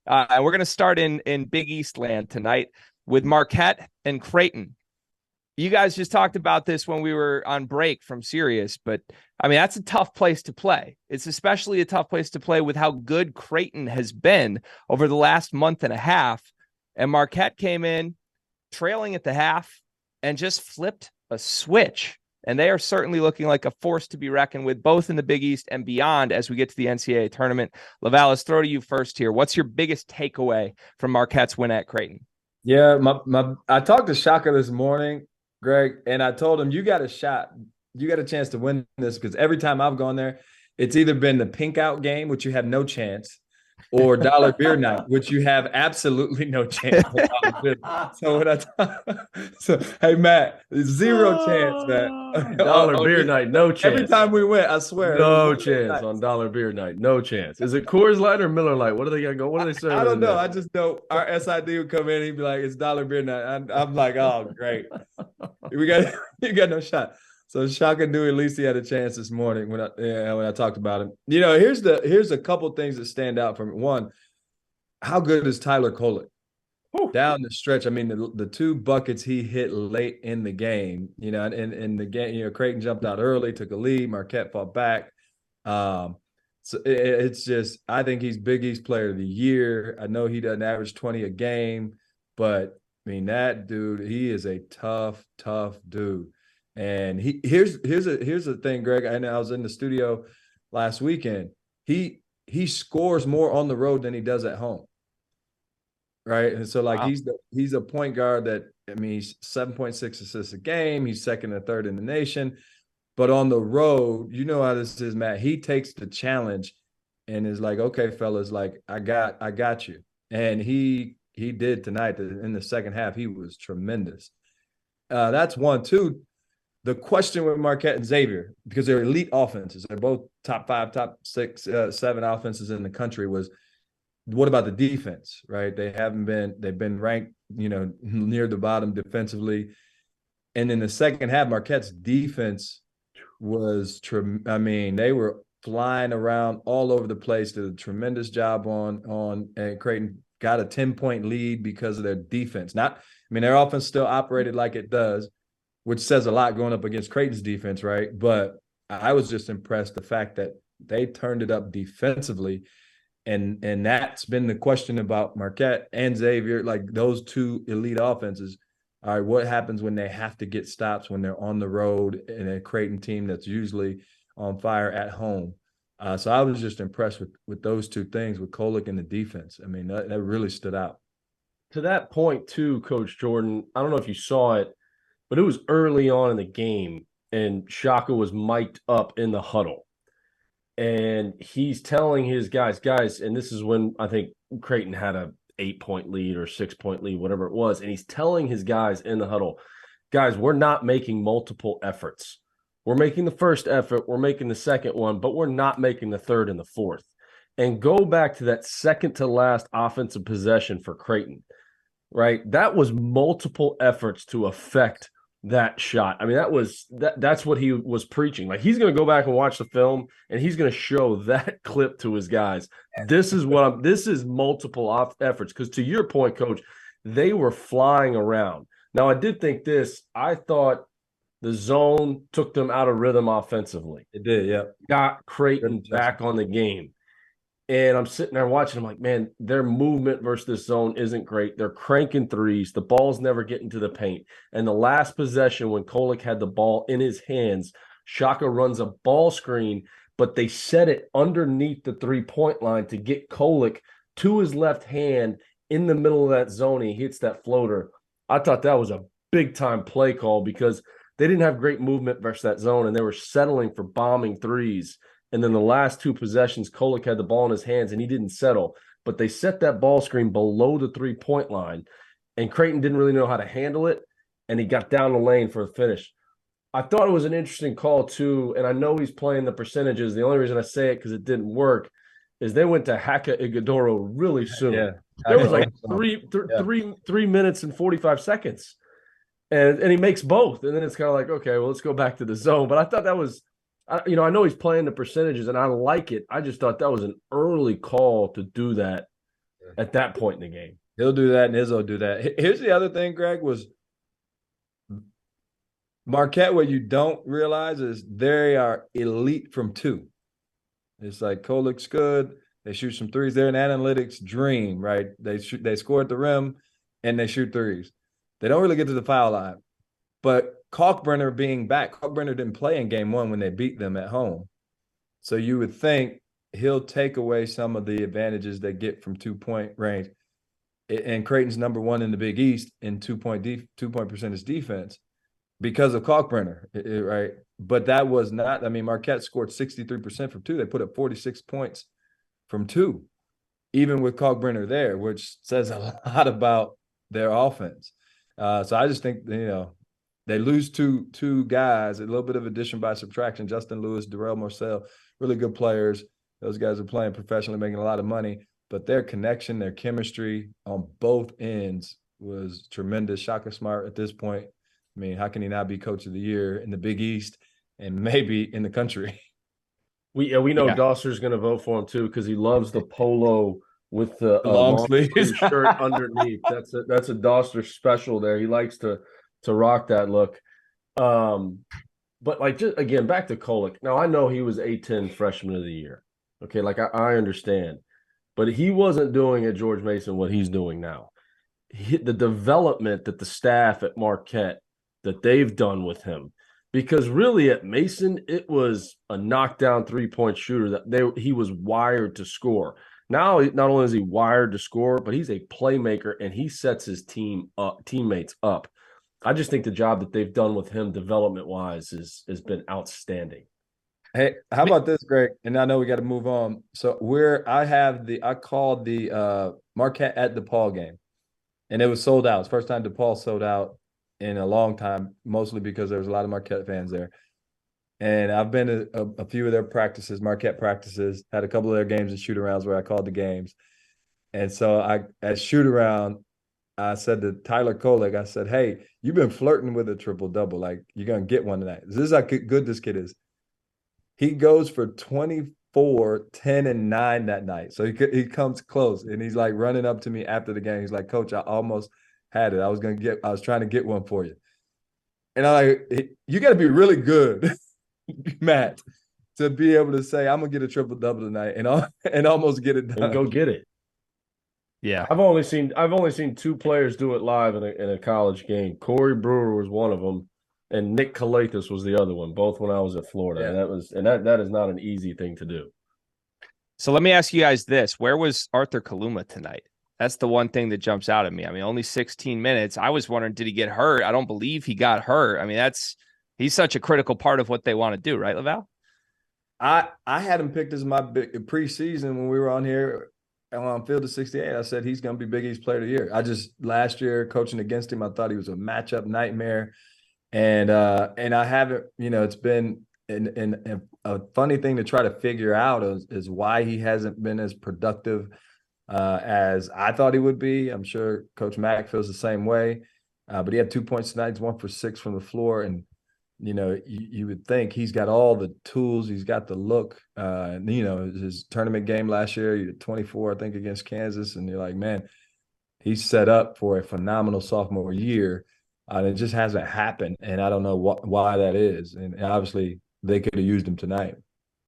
And we're going to start in Big East land tonight with Marquette and Creighton. You guys just talked about this when we were on break from Sirius, but I mean, that's a tough place to play. It's especially a tough place to play with how good Creighton has been over the last month and a half. And Marquette came in trailing at the half and just flipped a switch. And they are certainly looking like a force to be reckoned with, both in the Big East and beyond as we get to the NCAA tournament. Laval, let's throw to you first here. What's your biggest takeaway from Marquette's win at Creighton? Yeah, I talked to Shaka this morning, Greg, and I told him you got a shot. You got a chance to win this because every time I've gone there, it's either been the pink out game, which you have no chance, or dollar beer night, which you have absolutely no chance. So when so hey Matt, zero chance, Matt. Dollar beer night, no chance. Every time we went, I swear, no chance on dollar beer night, no chance. Is it Coors Light or Miller Light? What are they gonna go? What are they saying? I don't know. I just know our SID would come in. He'd be like, "It's dollar beer night." I'm like, "Oh, great, you got no shot." So Shaka knew at least he had a chance this morning when I talked about him. You know, here's a couple things that stand out from it. One, how good is Tyler Kolek? Down the stretch, I mean, the two buckets he hit late in the game, you know, in the game, you know, Creighton jumped out early, took a lead, Marquette fought back. So it's just, I think he's Big East Player of the Year. I know he doesn't average 20 a game, but I mean, that dude, he is a tough dude. And here's the thing, Greg. I know I was in the studio last weekend. He scores more on the road than he does at home. Right. And so like he's a point guard that, I mean, he's 7.6 assists a game. He's second or third in the nation. But on the road, you know how this is, Matt. He takes the challenge and is like, okay, fellas, like I got you. And he did tonight. In the second half, he was tremendous. That's one. Two, the question with Marquette and Xavier, because they're elite offenses, they're both top 5, top 6, 7 offenses in the country, was what about the defense, right? They've been ranked, you know, near the bottom defensively. And in the second half, Marquette's defense was, I mean, they were flying around all over the place, did a tremendous job and Creighton got a 10-point lead because of their defense. Their offense still operated like it does, which says a lot going up against Creighton's defense, right? But I was just impressed the fact that they turned it up defensively. And that's been the question about Marquette and Xavier, like those two elite offenses. All right, what happens when they have to get stops when they're on the road in a Creighton team that's usually on fire at home? So I was just impressed with those two things, with Kolek and the defense. I mean, that really stood out. To that point, too, Coach Jordan, I don't know if you saw it, but it was early on in the game, and Shaka was mic'd up in the huddle. And he's telling his guys, and this is when I think Creighton had a 8-point lead or 6-point lead, whatever it was. And he's telling his guys in the huddle, guys, we're not making multiple efforts. We're making the first effort. We're making the second one, but we're not making the third and the fourth. And go back to that second to last offensive possession for Creighton, right? That was multiple efforts to affect that shot. I mean, that's what he was preaching. Like, he's going to go back and watch the film and he's going to show that clip to his guys. This is multiple efforts. Because to your point, Coach, they were flying around. Now, I did think I thought the zone took them out of rhythm offensively. It did, yeah. Got Creighton back on the game. And I'm sitting there watching. I'm like, man, their movement versus this zone isn't great. They're cranking threes. The ball's never getting to the paint. And the last possession, when Kolek had the ball in his hands, Shaka runs a ball screen, but they set it underneath the three-point line to get Kolek to his left hand in the middle of that zone. He hits that floater. I thought that was a big-time play call because they didn't have great movement versus that zone, and they were settling for bombing threes. And then the last two possessions, Kolek had the ball in his hands, and he didn't settle. But they set that ball screen below the three-point line, and Creighton didn't really know how to handle it, and he got down the lane for a finish. I thought it was an interesting call, too, and I know he's playing the percentages. The only reason I say it because it didn't work is they went to Haka Ighodaro really soon. Yeah. There was like 3 minutes and 45 seconds, and he makes both. And then it's kind of like, okay, well, let's go back to the zone. But I thought that was – I know he's playing the percentages, and I like it. I just thought that was an early call to do that at that point in the game. He'll do that, and Izzo will do that. Here's the other thing, Greg, was Marquette, what you don't realize is they are elite from two. It's like Kolik's good. They shoot some threes. They're an analytics dream, right? They score at the rim and they shoot threes. They don't really get to the foul line. But Kalkbrenner being back, Kalkbrenner didn't play in game one when they beat them at home. So you would think he'll take away some of the advantages they get from 2-point range. And Creighton's number one in the Big East in 2-point percentage defense because of Kalkbrenner, right? But that was not, I mean, Marquette scored 63% from two. They put up 46 points from two, even with Kalkbrenner there, which says a lot about their offense. So I just think, they lose two guys, a little bit of addition by subtraction. Justin Lewis, Darrell Marcel, really good players. Those guys are playing professionally, making a lot of money. But their connection, their chemistry on both ends was tremendous. Shaka Smart at this point, I mean, how can he not be coach of the year in the Big East and maybe in the country? We know Dosser's going to vote for him too because he loves the polo with the long sleeve shirt underneath. That's a Dosser special there. He likes to rock that look. But like, just again, back to Kolik. Now I know he was A-10 freshman of the year. Okay, like I understand. But he wasn't doing at George Mason what he's doing now. The development that the staff at Marquette, that they've done with him, because really at Mason, it was a knockdown three-point shooter that he was wired to score. Now, not only is he wired to score, but he's a playmaker and he sets his teammates up. I just think the job that they've done with him development-wise has been outstanding. Hey, how about this, Greg? And I know we got to move on. So I called the Marquette at DePaul game, and it was sold out. It's the first time DePaul sold out in a long time, mostly because there was a lot of Marquette fans there. And I've been to a few of their practices, Marquette practices, had a couple of their games and shoot-arounds where I called the games. And so at shoot-around, I said to Tyler Kolek, I said, hey, you've been flirting with a triple-double. Like, you're going to get one tonight. This is how good this kid is. He goes for 24, 10, and 9 that night. So he comes close, and he's like running up to me after the game. He's like, Coach, I almost had it. I was trying to get one for you. And I'm like, you got to be really good, Matt, to be able to say, I'm going to get a triple-double tonight and almost get it done. And go get it. Yeah. I've only seen two players do it live in a college game. Corey Brewer was one of them. And Nick Kalathis was the other one, both when I was at Florida. Yeah. And that is not an easy thing to do. So let me ask you guys this. Where was Arthur Kaluma tonight? That's the one thing that jumps out at me. I mean, only 16 minutes. I was wondering, did he get hurt? I don't believe he got hurt. I mean, he's such a critical part of what they want to do, right, Laval? I had him picked as my preseason when we were on here on Field of 68. I said he's going to be Big East Player of the Year. Last year, coaching against him, I thought he was a matchup nightmare. And I haven't, it's been a funny thing to try to figure out is why he hasn't been as productive as I thought he would be. I'm sure Coach Mack feels the same way. But he had 2 points tonight. He's 1 for 6 from the floor. And, you would think he's got all the tools. He's got the look. His tournament game last year, he had 24, I think, against Kansas. And you're like, man, he's set up for a phenomenal sophomore year. It just hasn't happened, and I don't know why that is. And obviously, they could have used him tonight.